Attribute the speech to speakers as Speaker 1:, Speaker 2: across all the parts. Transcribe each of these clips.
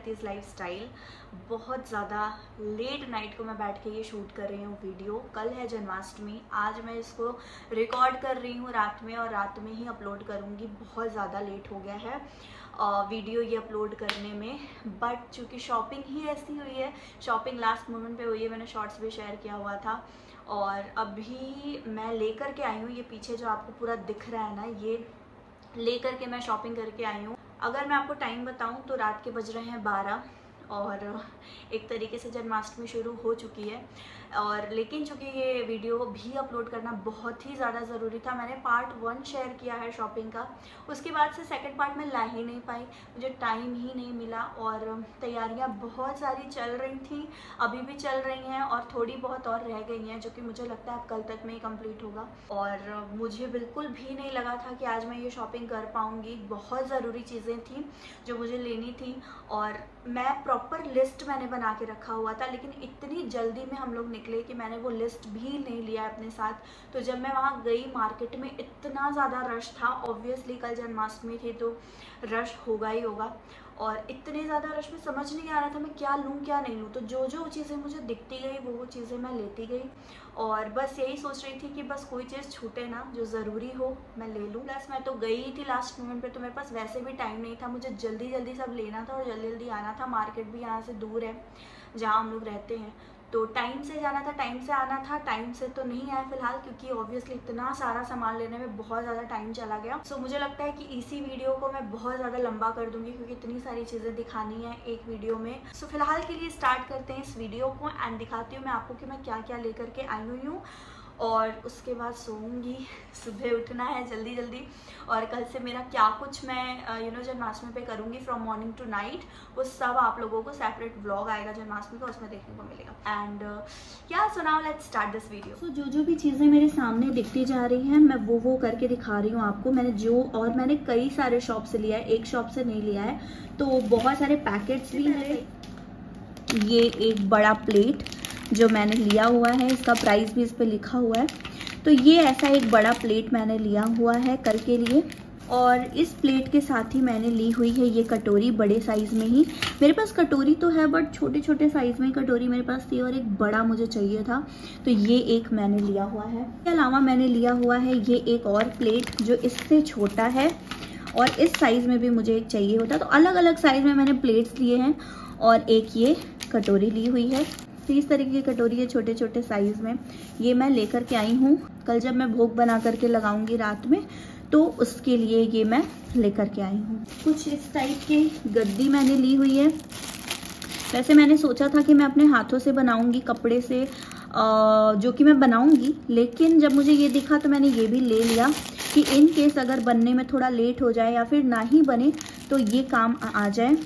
Speaker 1: करतीज़ lifestyle. बहुत ज़्यादा late night को मैं बैठ के ये शूट कर रही हूँ वीडियो। कल है जन्माष्टमी, आज मैं इसको रिकॉर्ड कर रही हूँ रात में और रात में ही अपलोड करूँगी। बहुत ज़्यादा लेट हो गया है वीडियो ये अपलोड करने में, बट चूँकि शॉपिंग ही ऐसी हुई है, शॉपिंग लास्ट मोमेंट पे हुई है। मैंने शॉर्ट्स भी शेयर किया हुआ था और अभी मैं लेकर के आई हूँ। ये पीछे जो आपको पूरा दिख रहा है ना, ये लेकर के मैं शॉपिंग करके आई हूँ। अगर मैं आपको टाइम बताऊँ तो रात के बज रहे हैं 12 और एक तरीके से जन्माष्टमी शुरू हो चुकी है। और लेकिन चूँकि ये वीडियो भी अपलोड करना बहुत ही ज़्यादा ज़रूरी था, मैंने पार्ट 1 शेयर किया है शॉपिंग का, उसके बाद से सेकंड पार्ट में ला ही नहीं पाई, मुझे टाइम ही नहीं मिला। और तैयारियां बहुत सारी चल रही थी, अभी भी चल रही हैं और थोड़ी बहुत और रह गई हैं, जो कि मुझे लगता है कल तक में ही कंप्लीट होगा। और मुझे बिल्कुल भी नहीं लगा था कि आज मैं ये शॉपिंग कर पाऊँगी। बहुत ज़रूरी चीज़ें थी जो मुझे लेनी थी और मैं प्रॉपर लिस्ट मैंने बना के रखा हुआ था, लेकिन इतनी जल्दी में हम लोग निकले कि मैंने वो लिस्ट भी नहीं लिया अपने साथ। तो जब मैं वहाँ गई मार्केट में इतना ज़्यादा रश था, ऑब्वियसली कल जन्माष्टमी थी तो रश होगा ही होगा, और इतने ज़्यादा रश में समझ नहीं आ रहा था मैं क्या लूँ क्या नहीं लूँ। तो जो जो चीज़ें मुझे दिखती गई वो चीज़ें मैं लेती गई और बस यही सोच रही थी कि बस कोई चीज़ छूटे ना, जो ज़रूरी हो मैं ले लूँ। प्लस मैं तो गई ही थी लास्ट मोमेंट पे, तो मेरे पास वैसे भी टाइम नहीं था, मुझे जल्दी जल्दी सब लेना था और जल्दी जल्दी आना था। मार्केट भी यहाँ से दूर है जहाँ हम लोग रहते हैं, तो टाइम से जाना था, टाइम से आना था। टाइम से तो नहीं आया फिलहाल, क्योंकि ऑब्वियसली इतना सारा सामान लेने में बहुत ज़्यादा टाइम चला गया। सो मुझे लगता है कि इसी वीडियो को मैं बहुत ज़्यादा लंबा कर दूंगी, क्योंकि इतनी सारी चीज़ें दिखानी है एक वीडियो में। सो फिलहाल के लिए स्टार्ट करते हैं इस वीडियो को एंड दिखाती हूँ मैं आपको कि मैं क्या क्या लेकर के आई हुई हूँ। और उसके बाद सोऊंगी, सुबह उठना है जल्दी जल्दी, और कल से मेरा क्या कुछ मैं जन्माष्टमी पे करूँगी फ्रॉम मॉर्निंग टू नाइट, वो सब आप लोगों को सेपरेट व्लॉग आएगा जन्माष्टमी का, उसमें देखने को मिलेगा। And so now let's start this video. So जो भी चीज़ें मेरे सामने दिखती जा रही हैं मैं वो करके दिखा रही हूँ आपको। मैंने कई सारे शॉप से लिया है, एक शॉप से नहीं लिया है, तो बहुत सारे पैकेट्स भी हैं। ये एक बड़ा प्लेट जो मैंने लिया हुआ है, इसका प्राइस भी इस पे लिखा हुआ है। तो ये ऐसा एक बड़ा प्लेट मैंने लिया हुआ है कल के लिए, और इस प्लेट के साथ ही मैंने ली हुई है ये कटोरी, बड़े साइज़ में ही। मेरे पास कटोरी तो है बट छोटे छोटे साइज़ में कटोरी मेरे पास थी और एक बड़ा मुझे चाहिए था, तो ये एक मैंने लिया हुआ है। इसके अलावा मैंने लिया हुआ है ये एक और प्लेट जो इससे छोटा है, और इस साइज़ में भी मुझे एक चाहिए होता, तो अलग अलग साइज़ में मैंने प्लेट्स लिए हैं। और एक ये कटोरी ली हुई है, तो इस तरीके की कटोरी है छोटे छोटे साइज़ में, ये मैं लेकर के आई हूँ। कल जब मैं भोग बना करके लगाऊंगी रात में, तो उसके लिए ये मैं लेकर के आई हूँ। कुछ इस टाइप की गद्दी मैंने ली हुई है। वैसे मैंने सोचा था कि मैं अपने हाथों से बनाऊंगी, कपड़े से जो कि मैं बनाऊंगी, लेकिन जब मुझे ये दिखा तो मैंने ये भी ले लिया कि इन केस अगर बनने में थोड़ा लेट हो जाए या फिर ना ही बने तो ये काम आ जाए।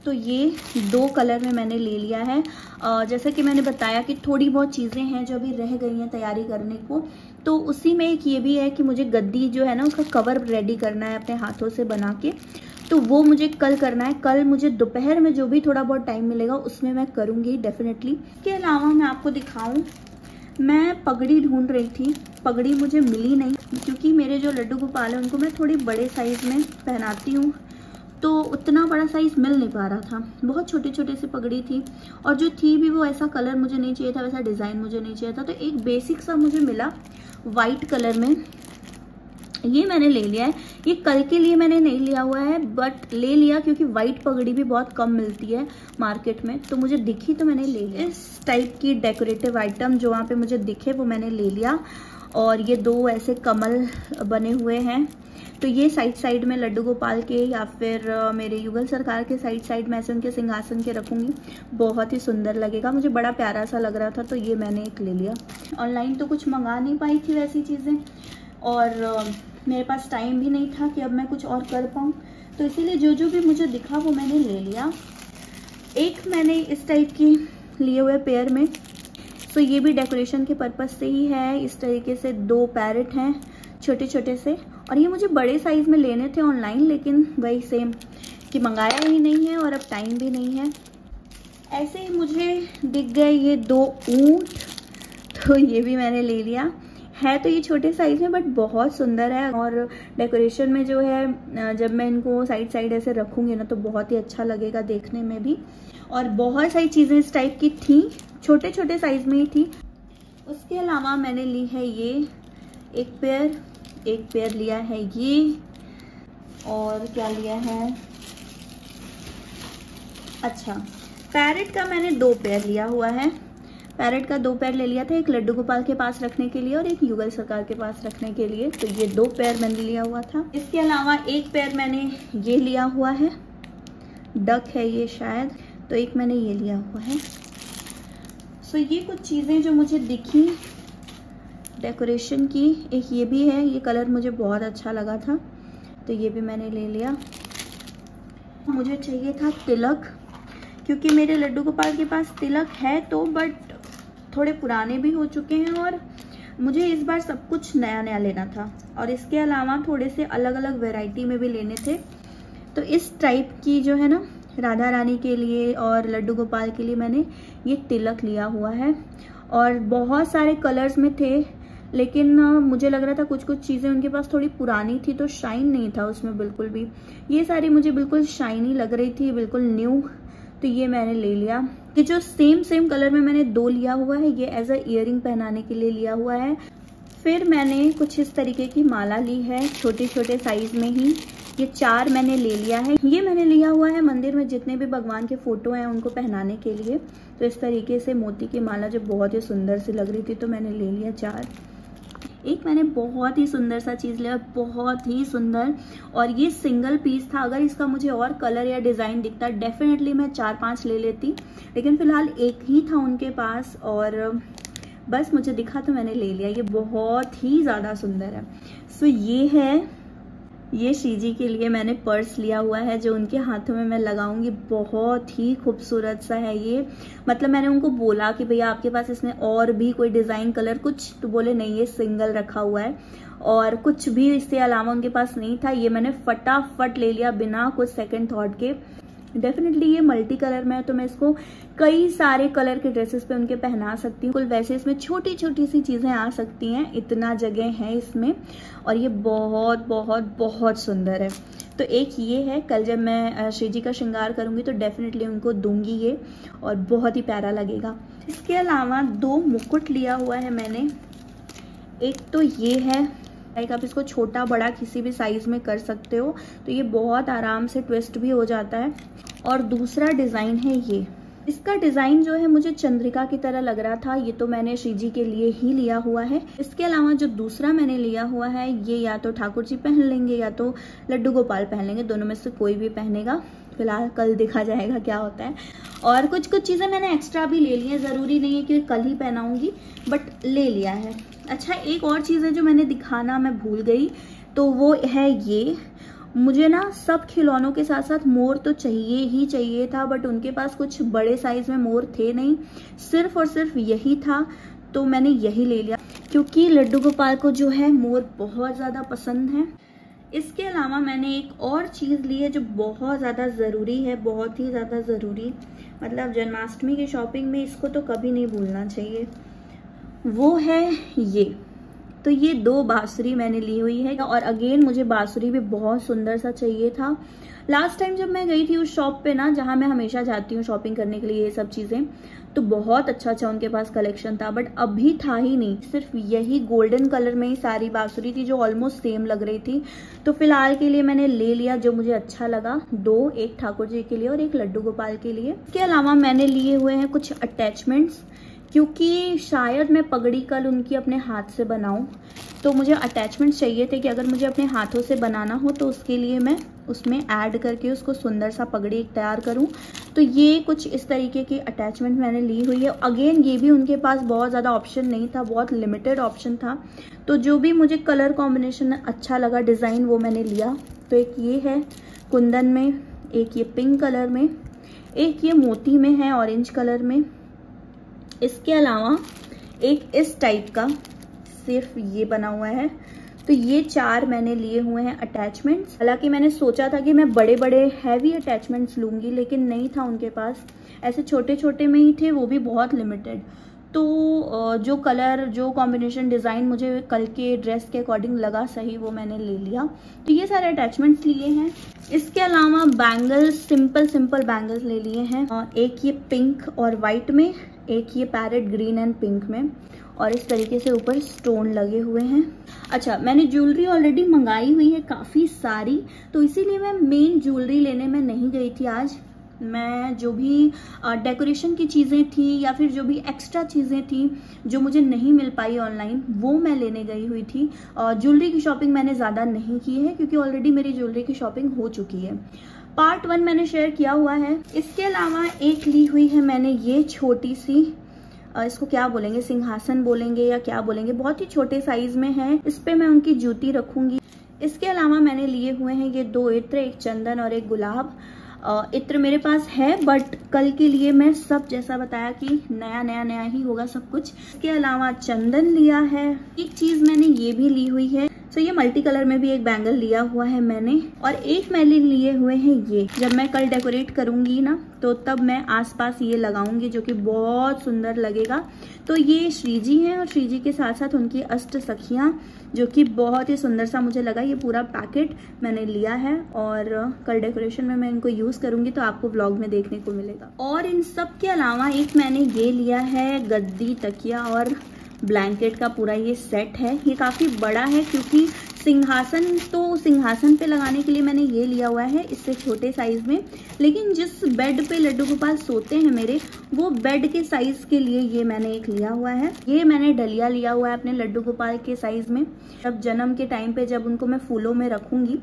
Speaker 1: तो ये 2 कलर में मैंने ले लिया है। जैसा कि मैंने बताया कि थोड़ी बहुत चीज़ें हैं जो अभी रह गई हैं तैयारी करने को, तो उसी में एक ये भी है कि मुझे गद्दी जो है ना उसका कवर रेडी करना है अपने हाथों से बना के, तो वो मुझे कल करना है। कल मुझे दोपहर में जो भी थोड़ा बहुत टाइम मिलेगा उसमें मैं करूँगी डेफिनेटली। इसके अलावा मैं आपको दिखाऊँ, मैं पगड़ी ढूंढ रही थी, पगड़ी मुझे मिली नहीं, क्योंकि मेरे जो लड्डू गोपाल हैं उनको मैं थोड़ी बड़े साइज़ में पहनाती हूँ, तो उतना बड़ा साइज़ मिल नहीं पा रहा था। बहुत छोटे छोटे से पगड़ी थी, और जो थी भी वो ऐसा कलर मुझे नहीं चाहिए था, वैसा डिज़ाइन मुझे नहीं चाहिए था। तो एक बेसिक सा मुझे मिला वाइट कलर में, ये मैंने ले लिया है। ये कल के लिए मैंने नहीं लिया हुआ है, बट ले लिया क्योंकि वाइट पगड़ी भी बहुत कम मिलती है मार्केट में, तो मुझे दिखी तो मैंने ले लिया। इस टाइप की डेकोरेटिव आइटम जो वहाँ पे मुझे दिखे वो मैंने ले लिया। और ये 2 ऐसे कमल बने हुए हैं, तो ये साइड में लड्डू गोपाल के या फिर मेरे युगल सरकार के साइड में ऐसे उनके सिंहासन के रखूँगी, बहुत ही सुंदर लगेगा। मुझे बड़ा प्यारा सा लग रहा था, तो ये मैंने एक ले लिया। ऑनलाइन तो कुछ मंगा नहीं पाई थी वैसी चीज़ें, और मेरे पास टाइम भी नहीं था कि अब मैं कुछ और कर पाऊँ, तो इसीलिए जो भी मुझे दिखा वो मैंने ले लिया। एक मैंने इस टाइप की लिए हुए पेयर में, तो ये भी डेकोरेशन के पर्पज़ से ही है। इस तरीके से 2 पैरेट हैं छोटे छोटे से, और ये मुझे बड़े साइज़ में लेने थे ऑनलाइन, लेकिन वही सेम कि मंगाया ही नहीं है और अब टाइम भी नहीं है। ऐसे ही मुझे दिख गए ये 2 ऊँट, तो ये भी मैंने ले लिया। है तो ये छोटे साइज में बट बहुत सुंदर है। और डेकोरेशन में जो है जब मैं इनको साइड साइड ऐसे रखूंगी ना तो बहुत ही अच्छा लगेगा देखने में भी। और बहुत सारी चीज़ें इस टाइप की थी, छोटे छोटे साइज में ही थी। उसके अलावा मैंने ली है ये एक पेयर लिया है ये, और क्या लिया है, अच्छा पैरेट का मैंने 2 पेयर लिया हुआ है। पैरेट का 2 पेयर ले लिया था, एक लड्डू गोपाल के पास रखने के लिए और एक युगल सरकार के पास रखने के लिए। तो ये 2 पेयर मैंने लिया हुआ था। इसके अलावा एक पेयर मैंने ये लिया हुआ है, डक है ये शायद, तो एक मैंने ये लिया हुआ है। सो ये कुछ चीज़ें जो मुझे दिखी डेकोरेशन की। एक ये भी है, ये कलर मुझे बहुत अच्छा लगा था तो ये भी मैंने ले लिया। मुझे चाहिए था तिलक, क्योंकि मेरे लड्डू गोपाल के पास तिलक है तो बट थोड़े पुराने भी हो चुके हैं और मुझे इस बार सब कुछ नया नया लेना था। और इसके अलावा थोड़े से अलग अलग वैरायटी में भी लेने थे। तो इस टाइप की जो है ना राधा रानी के लिए और लड्डू गोपाल के लिए मैंने ये तिलक लिया हुआ है। और बहुत सारे कलर्स में थे, लेकिन मुझे लग रहा था कुछ कुछ चीज़ें उनके पास थोड़ी पुरानी थी तो शाइन नहीं था उसमें बिल्कुल भी। ये सारी मुझे बिल्कुल शाइनी लग रही थी, बिल्कुल न्यू, तो ये मैंने ले लिया। ये जो सेम कलर में मैंने 2 लिया हुआ है, ये एज अ ईयरिंग पहनाने के लिए लिया हुआ है। फिर मैंने कुछ इस तरीके की माला ली है, छोटे छोटे साइज में ही। ये 4 मैंने ले लिया है। ये मैंने लिया हुआ है मंदिर में जितने भी भगवान के फोटो हैं उनको पहनाने के लिए। तो इस तरीके से मोती की माला जो बहुत ही सुंदर सी लग रही थी तो मैंने ले लिया 4। एक मैंने बहुत ही सुंदर सा चीज़ लिया, बहुत ही सुंदर, और ये सिंगल पीस था। अगर इसका मुझे और कलर या डिज़ाइन दिखता डेफिनेटली मैं 4-5 ले लेती, लेकिन फ़िलहाल एक ही था उनके पास और बस मुझे दिखा तो मैंने ले लिया। ये बहुत ही ज़्यादा सुंदर है। सो ये है, ये श्री जी के लिए मैंने पर्स लिया हुआ है जो उनके हाथों में मैं लगाऊंगी। बहुत ही खूबसूरत सा है ये। मतलब मैंने उनको बोला कि भैया आपके पास इसमें और भी कोई डिज़ाइन कलर कुछ, तो बोले नहीं ये सिंगल रखा हुआ है और कुछ भी इससे अलावा उनके पास नहीं था। ये मैंने फटाफट ले लिया बिना कुछ सेकंड थॉट के। डेफिनेटली ये मल्टी कलर में है तो मैं इसको कई सारे कलर के ड्रेसेस पे उनके पहना सकती हूँ। वैसे इसमें छोटी छोटी सी चीज़ें आ सकती हैं, इतना जगह है इसमें, और ये बहुत बहुत बहुत सुंदर है। तो एक ये है, कल जब मैं श्री जी का श्रृंगार करूँगी तो डेफिनेटली उनको दूंगी ये, और बहुत ही प्यारा लगेगा। इसके अलावा 2 मुकुट लिया हुआ है मैंने। एक तो ये है, आप इसको छोटा बड़ा किसी भी साइज में कर सकते हो, तो ये बहुत आराम से ट्विस्ट भी हो जाता है। और दूसरा डिज़ाइन है ये, इसका डिज़ाइन जो है मुझे चंद्रिका की तरह लग रहा था, ये तो मैंने श्री जी के लिए ही लिया हुआ है। इसके अलावा जो दूसरा मैंने लिया हुआ है ये या तो ठाकुर जी पहन लेंगे या तो लड्डू गोपाल पहन लेंगे, दोनों में से कोई भी पहनेगा। फिलहाल कल देखा जाएगा क्या होता है। और कुछ कुछ चीज़ें मैंने एक्स्ट्रा भी ले ली है, ज़रूरी नहीं है कि कल ही पहनाऊंगी, बट ले लिया है। अच्छा, एक और चीज़ है जो मैंने दिखाना मैं भूल गई, तो वो है ये। मुझे ना सब खिलौनों के साथ साथ मोर तो चाहिए ही चाहिए था, बट उनके पास कुछ बड़े साइज में मोर थे नहीं, सिर्फ और सिर्फ यही था, तो मैंने यही ले लिया क्योंकि लड्डू गोपाल को जो है मोर बहुत ज़्यादा पसंद है। इसके अलावा मैंने एक और चीज़ ली है जो बहुत ज़्यादा ज़रूरी है, बहुत ही ज़्यादा ज़रूरी, मतलब जन्माष्टमी की शॉपिंग में इसको तो कभी नहीं भूलना चाहिए, वो है ये। तो ये 2 बांसुरी मैंने ली हुई है, और अगेन मुझे बांसुरी भी बहुत सुंदर सा चाहिए था। लास्ट टाइम जब मैं गई थी उस शॉप पे ना, जहाँ मैं हमेशा जाती हूँ शॉपिंग करने के लिए ये सब चीज़ें, तो बहुत अच्छा उनके पास कलेक्शन था, बट अभी था ही नहीं। सिर्फ यही गोल्डन कलर में ही सारी बांसुरी थी जो ऑलमोस्ट सेम लग रही थी। तो फिलहाल के लिए मैंने ले लिया जो मुझे अच्छा लगा, 2, एक ठाकुर जी के लिए और एक लड्डू गोपाल के लिए। इसके अलावा मैंने लिए हुए हैं कुछ अटैचमेंट्स, क्योंकि शायद मैं पगड़ी कल उनकी अपने हाथ से बनाऊं, तो मुझे अटैचमेंट्स चाहिए थे कि अगर मुझे अपने हाथों से बनाना हो तो उसके लिए मैं उसमें ऐड करके उसको सुंदर सा पगड़ी तैयार करूं। तो ये कुछ इस तरीके की अटैचमेंट मैंने ली हुई है। अगेन ये भी उनके पास बहुत ज़्यादा ऑप्शन नहीं था, बहुत लिमिटेड ऑप्शन था, तो जो भी मुझे कलर कॉम्बिनेशन अच्छा लगा डिज़ाइन वो मैंने लिया। तो एक ये है कुंदन में, एक ये पिंक कलर में, एक ये मोती में है ऑरेंज कलर में। इसके अलावा एक इस टाइप का सिर्फ ये बना हुआ है। तो ये 4 मैंने लिए हुए हैं अटैचमेंट्स। हालांकि मैंने सोचा था कि मैं बड़े बड़े हैवी अटैचमेंट्स लूँगी, लेकिन नहीं था उनके पास, ऐसे छोटे छोटे में ही थे, वो भी बहुत लिमिटेड। तो जो कलर, जो कॉम्बिनेशन, डिज़ाइन मुझे कल के ड्रेस के अकॉर्डिंग लगा सही, वो मैंने ले लिया। तो ये सारे अटैचमेंट्स लिए हैं। इसके अलावा बैंगल्स, सिंपल बैंगल्स ले लिए हैं। एक ये पिंक और वाइट में, एक ये पैरेट ग्रीन एंड पिंक में, और इस तरीके से ऊपर स्टोन लगे हुए हैं। अच्छा, मैंने ज्वेलरी ऑलरेडी मंगाई हुई है काफ़ी सारी, तो इसीलिए मैं मेन ज्वेलरी लेने में नहीं गई थी आज। मैं जो भी डेकोरेशन की चीज़ें थी या फिर जो भी एक्स्ट्रा चीज़ें थी जो मुझे नहीं मिल पाई ऑनलाइन, वो मैं लेने गई हुई थी। ज्वेलरी की शॉपिंग मैंने ज़्यादा नहीं की है क्योंकि ऑलरेडी मेरी ज्वेलरी की शॉपिंग हो चुकी है। पार्ट 1 मैंने शेयर किया हुआ है। इसके अलावा एक ली हुई है मैंने ये छोटी सी, इसको क्या बोलेंगे, सिंहासन बोलेंगे या क्या बोलेंगे, बहुत ही छोटे साइज में है। इस पे मैं उनकी जूती रखूंगी। इसके अलावा मैंने लिए हुए हैं ये 2 इत्र, एक चंदन और एक गुलाब। इत्र मेरे पास है बट कल के लिए मैं सब, जैसा बताया कि नया ही होगा सब कुछ। इसके अलावा चंदन लिया है। एक चीज मैंने ये भी ली हुई है, तो ये मल्टी कलर में भी एक बैंगल लिया हुआ है मैंने। और एक मैंने लिए हुए हैं ये, जब मैं कल डेकोरेट करूंगी ना तो तब मैं आसपास ये लगाऊंगी जो कि बहुत सुंदर लगेगा। तो ये श्री जी हैं और श्री जी के साथ साथ उनकी अष्ट सखियां, जो कि बहुत ही सुंदर सा मुझे लगा। ये पूरा पैकेट मैंने लिया है और कल डेकोरेशन में मैं इनको यूज करूंगी तो आपको व्लॉग में देखने को मिलेगा। और इन सब के अलावा एक मैंने ये लिया है गद्दी, तकिया और ब्लैंकेट का पूरा ये सेट है। ये काफी बड़ा है क्योंकि सिंहासन पे लगाने के लिए मैंने ये लिया हुआ है, इससे छोटे साइज में। लेकिन जिस बेड पे लड्डू गोपाल सोते हैं मेरे, वो बेड के साइज के लिए ये मैंने एक लिया हुआ है। ये मैंने डलिया लिया हुआ है अपने लड्डू गोपाल के साइज में। जब जन्म के टाइम पे जब उनको मैं फूलों में रखूंगी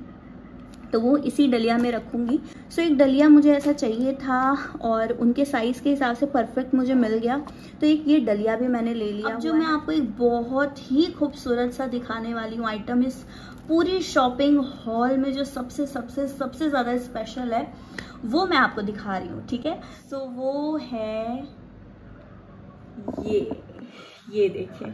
Speaker 1: तो वो इसी डलिया में रखूंगी। सो एक डलिया मुझे ऐसा चाहिए था और उनके साइज के हिसाब से परफेक्ट मुझे मिल गया, तो एक ये डलिया भी मैंने ले लिया। अब जो मैं आपको एक बहुत ही खूबसूरत सा दिखाने वाली हूँ आइटम, इस पूरी शॉपिंग हॉल में जो सबसे ज्यादा स्पेशल है, वो मैं आपको दिखा रही हूँ, ठीक है। तो वो है ये देखिए।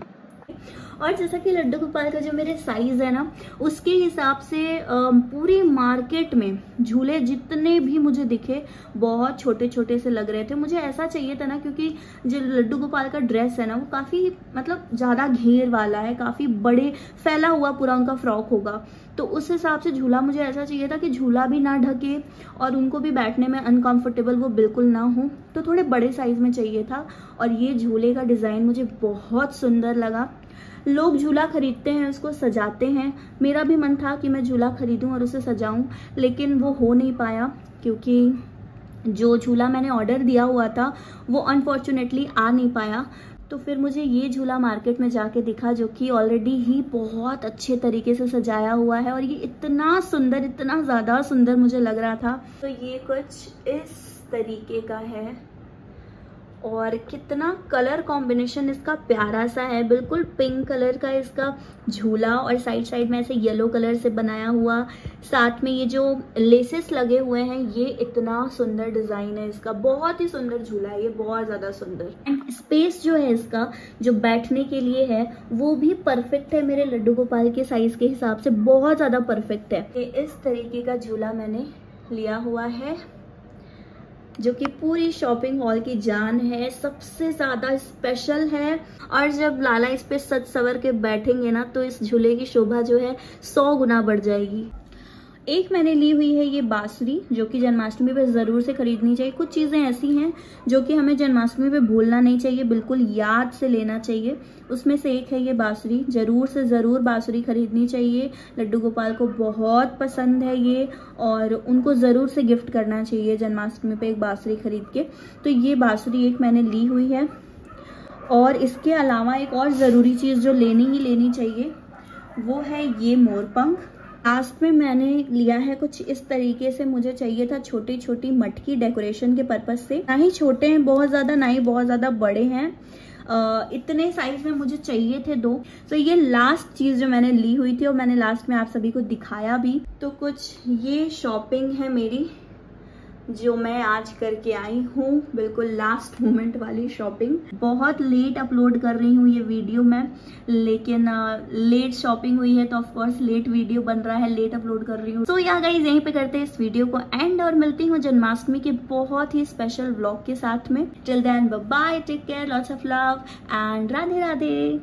Speaker 1: और जैसा कि लड्डू गोपाल का जो मेरे साइज है ना, उसके हिसाब से पूरी मार्केट में झूले जितने भी मुझे दिखे बहुत छोटे छोटे से लग रहे थे। मुझे ऐसा चाहिए था ना, क्योंकि जो लड्डू गोपाल का ड्रेस है ना वो काफी मतलब ज्यादा घेर वाला है, काफी बड़े फैला हुआ पूरा उनका फ्रॉक होगा। तो उस हिसाब से झूला मुझे ऐसा चाहिए था कि झूला भी ना ढके और उनको भी बैठने में अनकंफर्टेबल वो बिल्कुल ना हो। तो थोड़े बड़े साइज में चाहिए था। और ये झूले का डिजाइन मुझे बहुत सुंदर लगा। लोग झूला खरीदते हैं, उसको सजाते हैं। मेरा भी मन था कि मैं झूला खरीदूं और उसे सजाऊं, लेकिन वो हो नहीं पाया क्योंकि जो झूला मैंने ऑर्डर दिया हुआ था वो अनफॉर्चुनेटली आ नहीं पाया। तो फिर मुझे ये झूला मार्केट में जाके दिखा जो कि ऑलरेडी ही बहुत अच्छे तरीके से सजाया हुआ है और ये इतना सुंदर, इतना ज़्यादा सुंदर मुझे लग रहा था। तो ये कुछ इस तरीके का है और कितना कलर कॉम्बिनेशन इसका प्यारा सा है। बिल्कुल पिंक कलर का इसका झूला और साइड में ऐसे येलो कलर से बनाया हुआ। साथ में ये जो लेसेस लगे हुए हैं, ये इतना सुंदर डिजाइन है इसका। बहुत ही सुंदर झूला है ये, बहुत ज्यादा सुंदर। एंड स्पेस जो है इसका, जो बैठने के लिए है, वो भी परफेक्ट है मेरे लड्डू गोपाल के साइज के हिसाब से, बहुत ज्यादा परफेक्ट है। ये इस तरीके का झूला मैंने लिया हुआ है जो कि पूरी शॉपिंग हॉल की जान है, सबसे ज्यादा स्पेशल है। और जब लाला इस पे सज सवर के बैठेंगे ना तो इस झूले की शोभा जो है 100 गुना बढ़ जाएगी। एक मैंने ली हुई है ये बांसुरी, जो कि जन्माष्टमी पे जरूर से खरीदनी चाहिए। कुछ चीजें ऐसी हैं जो कि हमें जन्माष्टमी पे भूलना नहीं चाहिए, बिल्कुल याद से लेना चाहिए। उसमें से एक है ये बांसुरी। जरूर से जरूर बांसुरी खरीदनी चाहिए। लड्डू गोपाल को बहुत पसंद है ये और उनको जरूर से गिफ्ट करना चाहिए जन्माष्टमी पे एक बांसुरी खरीद के। तो ये बांसुरी एक मैंने ली हुई है। और इसके अलावा एक और जरूरी चीज जो लेनी चाहिए वो है ये मोरपंख। लास्ट में मैंने लिया है कुछ इस तरीके से। मुझे चाहिए था छोटी छोटी मटकी डेकोरेशन के पर्पज से। ना ही छोटे हैं बहुत ज्यादा, ना ही बहुत ज्यादा बड़े हैं। इतने साइज में मुझे चाहिए थे 2। तो ये लास्ट चीज जो मैंने ली हुई थी और मैंने लास्ट में आप सभी को दिखाया भी। तो कुछ ये शॉपिंग है मेरी जो मैं आज करके आई हूँ, बिल्कुल लास्ट मोमेंट वाली शॉपिंग। बहुत लेट अपलोड कर रही हूँ ये वीडियो मैं, लेकिन लेट शॉपिंग हुई है तो ऑफ कोर्स लेट वीडियो बन रहा है, लेट अपलोड कर रही हूँ। तो या गाइस यहीं पे करते हैं इस वीडियो को एंड और मिलती हूँ जन्माष्टमी के बहुत ही स्पेशल व्लॉग के साथ में। Till then bye bye, take care, lots of love and Radhe Radhe.